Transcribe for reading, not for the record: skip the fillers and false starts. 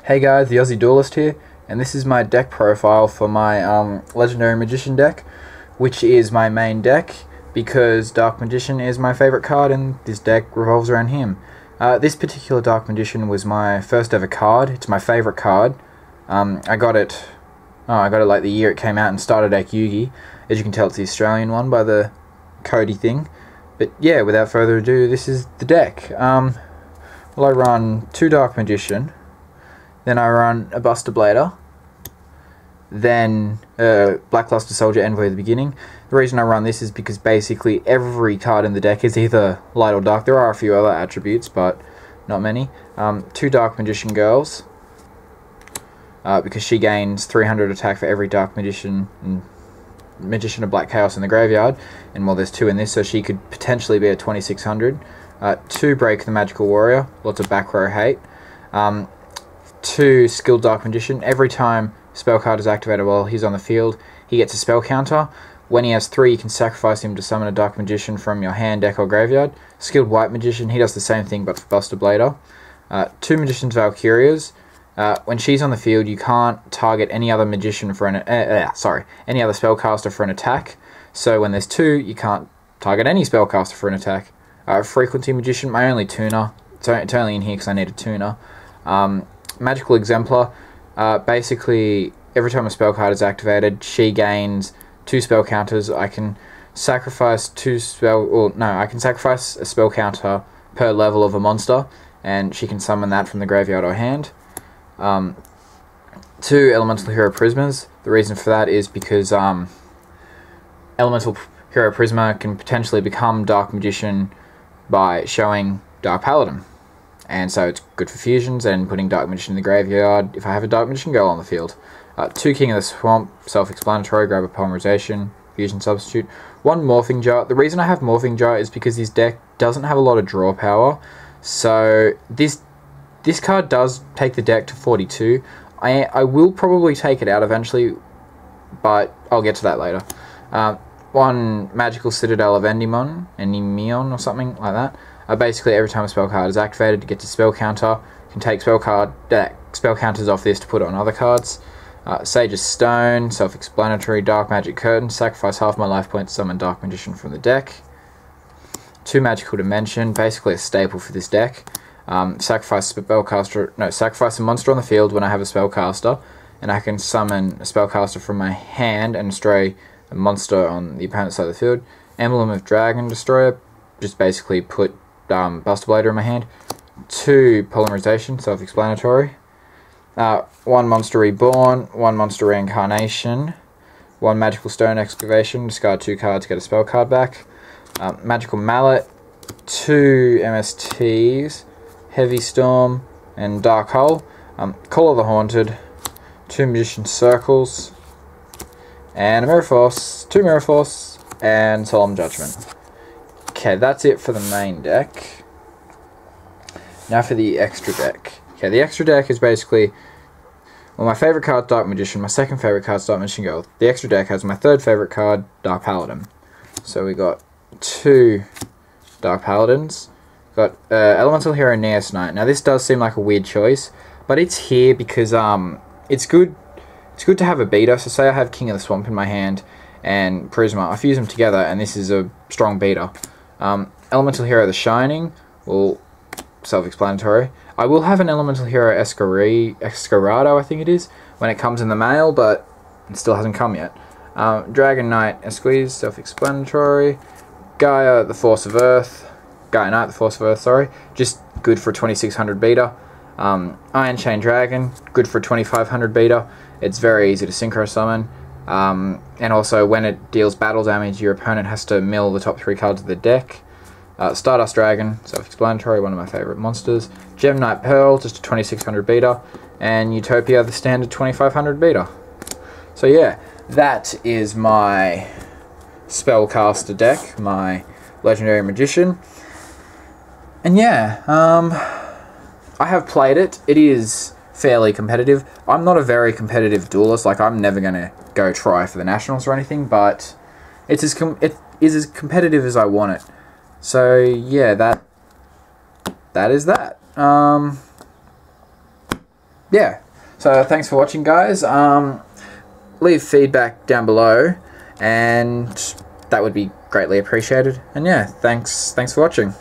Hey guys, the Aussie Duelist here, and this is my deck profile for my Legendary Magician deck, which is my main deck because Dark Magician is my favourite card and this deck revolves around him. This particular Dark Magician was my first ever card. It's my favourite card. I got it like the year it came out in Starter Deck Yugi. As you can tell, it's the Australian one by the Cody thing. But yeah, without further ado, this is the deck. Well, I run 2 Dark Magician. Then I run a Buster Blader, then Blackluster Soldier Envoy at the beginning. The reason I run this is because basically every card in the deck is either light or dark. There are a few other attributes, but not many. 2 Dark Magician Girls, because she gains 300 attack for every Dark Magician and Magician of Black Chaos in the graveyard. And well, there's 2 in this, so she could potentially be at 2600. 2 Break the Magical Warrior, lots of back row hate. 2 Skilled Dark Magician. Every time spell card is activated while he's on the field, he gets a spell counter. When he has 3, you can sacrifice him to summon a Dark Magician from your hand, deck, or graveyard. Skilled White Magician, he does the same thing but for Buster Blader. 2 Magician's Valkyrias. When she's on the field, you can't target any other magician for any other spellcaster for an attack. So when there's 2, you can't target any spellcaster for an attack. Frequency Magician, my only tuner. It's only in here because I need a tuner. Magical Exemplar, basically every time a spell card is activated, she gains 2 spell counters. I can sacrifice a spell counter per level of a monster, and she can summon that from the graveyard or hand. 2 Elemental Hero Prismas. The reason for that is because Elemental Hero Prisma can potentially become Dark Magician by showing Dark Paladin. And so it's good for fusions and putting Dark Magician in the graveyard if I have a Dark Magician girl on the field. 2 King of the Swamp, self-explanatory, grab a polymerization, fusion substitute. 1 Morphing Jar. The reason I have Morphing Jar is because this deck doesn't have a lot of draw power. So this card does take the deck to 42. I will probably take it out eventually, but I'll get to that later. 1 Magical Citadel of Endymion or something like that. Basically, every time a spell card is activated, it gets a spell counter. You can take spell counters off this to put on other cards. Sage's Stone, self-explanatory. Dark Magic Curtain, sacrifice half my life points to summon Dark Magician from the deck. 2 Magical Dimension, basically a staple for this deck. Sacrifice a monster on the field when I have a spellcaster, and I can summon a spellcaster from my hand and destroy a monster on the opponent's side of the field. Emblem of Dragon Destroyer, just basically put Buster Blader in my hand. 2 Polymerization, self-explanatory. 1 Monster Reborn, 1 Monster Reincarnation, 1 Magical Stone Excavation, discard 2 cards, get a spell card back. Magical Mallet, 2 MSTs, Heavy Storm, and Dark Hull. Call of the Haunted, 2 Magician Circles, and a Mirror Force, 2 Mirror Force, and Solemn Judgment. Okay, that's it for the main deck. Now for the extra deck. Okay, the extra deck is basically, well, my favourite card, Dark Magician. My second favourite card, Dark Magician Girl. The extra deck has my third favourite card, Dark Paladin. So we got 2 Dark Paladins. Got Elemental Hero Neos Knight. Now this does seem like a weird choice, but it's here because it's good. It's good to have a beater. So say I have King of the Swamp in my hand and Prisma. I fuse them together, and this is a strong beater. Elemental Hero The Shining, well, self-explanatory. I will have an Elemental Hero Escarado, I think it is, when it comes in the mail, but it still hasn't come yet. Dragon Knight Esquisse, self-explanatory. Gaia Knight, the Force of Earth, sorry, just good for a 2600 beater. Iron Chain Dragon, good for a 2500 beater. It's very easy to synchro summon. And also, when it deals battle damage, your opponent has to mill the top 3 cards of the deck. Stardust Dragon, self-explanatory, one of my favourite monsters. Gem Knight Pearl, just a 2600 beater. And Utopia, the standard 2500 beater. So yeah, that is my Spellcaster deck, my Legendary Magician. And yeah, I have played it. It is fairly competitive. I'm not a very competitive duelist, like I'm never going to go try for the Nationals or anything, but it is as competitive as I want it. So yeah, that is that. yeah. So thanks for watching, guys. Leave feedback down below, and that would be greatly appreciated. And yeah, thanks for watching.